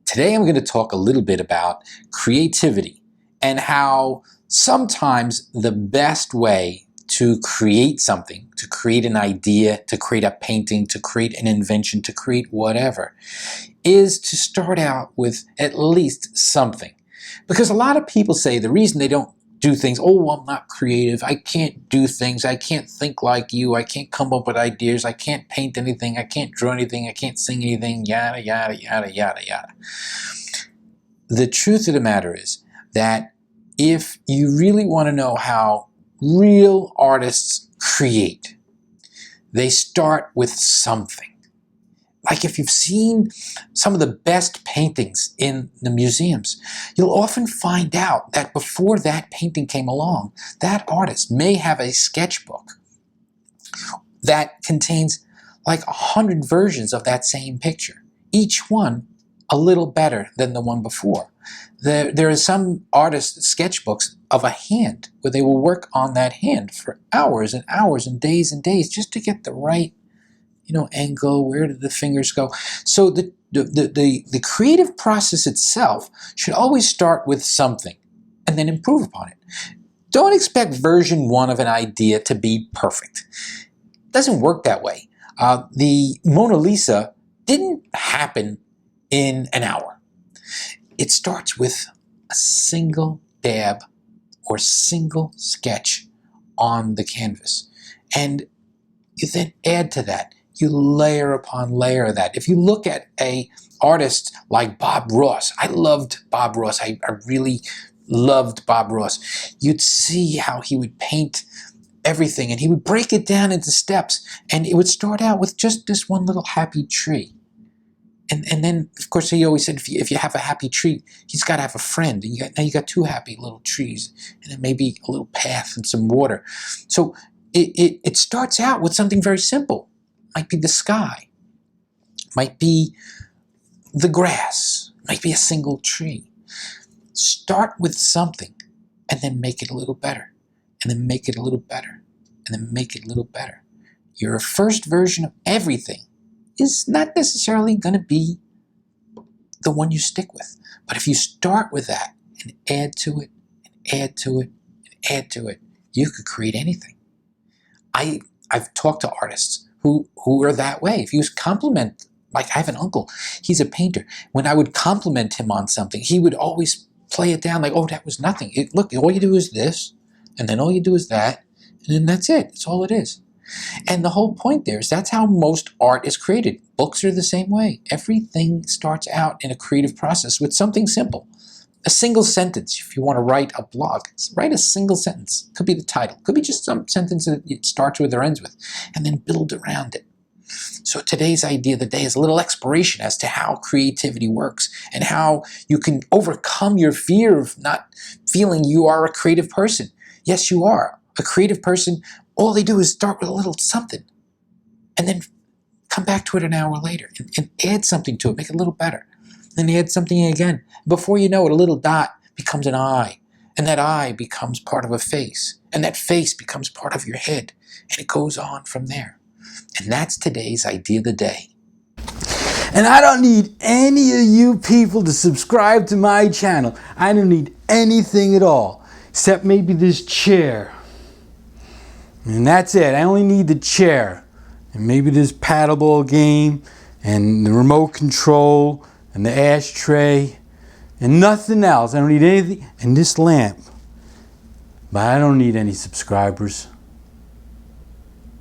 Today I'm going to talk a little bit about creativity and how sometimes the best way to create something, to create an idea, to create a painting, to create an invention, to create whatever, is to start out with at least something. Because a lot of people say the reason they don't do things, oh, I'm not creative, I can't do things, I can't think like you, I can't come up with ideas, I can't paint anything, I can't draw anything, I can't sing anything, yada, yada, yada, yada, yada. The truth of the matter is that if you really want to know how real artists create, they start with something. Like if you've seen some of the best paintings in the museums, you'll often find out that before that painting came along, that artist may have a sketchbook that contains like 100 versions of that same picture, each one a little better than the one before. There are some artist sketchbooks of a hand where they will work on that hand for hours and hours and days just to get the right angle, where did the fingers go? So the creative process itself should always start with something and then improve upon it. Don't expect version 1 of an idea to be perfect. It doesn't work that way. The Mona Lisa didn't happen in an hour. It starts with a single dab or single sketch on the canvas. And you then add to that. You layer upon layer of that. If you look at an artist like Bob Ross, I loved Bob Ross. I really loved Bob Ross. You'd see how he would paint everything and he would break it down into steps, and it would start out with just this one little happy tree. And then, of course, he always said if you have a happy tree, he's got to have a friend. And now you got 2 happy little trees, and then maybe a little path and some water. So it starts out with something very simple. Might be the sky, might be the grass, might be a single tree. Start with something and then make it a little better, and then make it a little better, and then make it a little better. Your first version of everything is not necessarily going to be the one you stick with. But if you start with that and add to it, and add to it, and add to it, you could create anything. I've talked to artists who are that way. If you compliment, like I have an uncle, he's a painter. When I would compliment him on something, he would always play it down like, oh, that was nothing. Look, all you do is this, and then all you do is that, and then that's it. That's all it is. And the whole point there is that's how most art is created. Books are the same way. Everything starts out in a creative process with something simple. A single sentence. If you want to write a blog, write a single sentence. Could be the title. Could be just some sentence that it starts with or ends with, and then build around it. So today's idea of the day is a little exploration as to how creativity works and how you can overcome your fear of not feeling you are a creative person. Yes, you are. A creative person, all they do is start with a little something and then come back to it an hour later and add something to it, make it a little better. Then add something again. Before you know it, a little dot becomes an eye, and that eye becomes part of a face, and that face becomes part of your head, and it goes on from there. And that's today's idea of the day. And I don't need any of you people to subscribe to my channel. I don't need anything at all, except maybe this chair. And that's it. I only need the chair, and maybe this paddleball game, and the remote control, and the ashtray, and nothing else. I don't need anything, and this lamp. But I don't need any subscribers.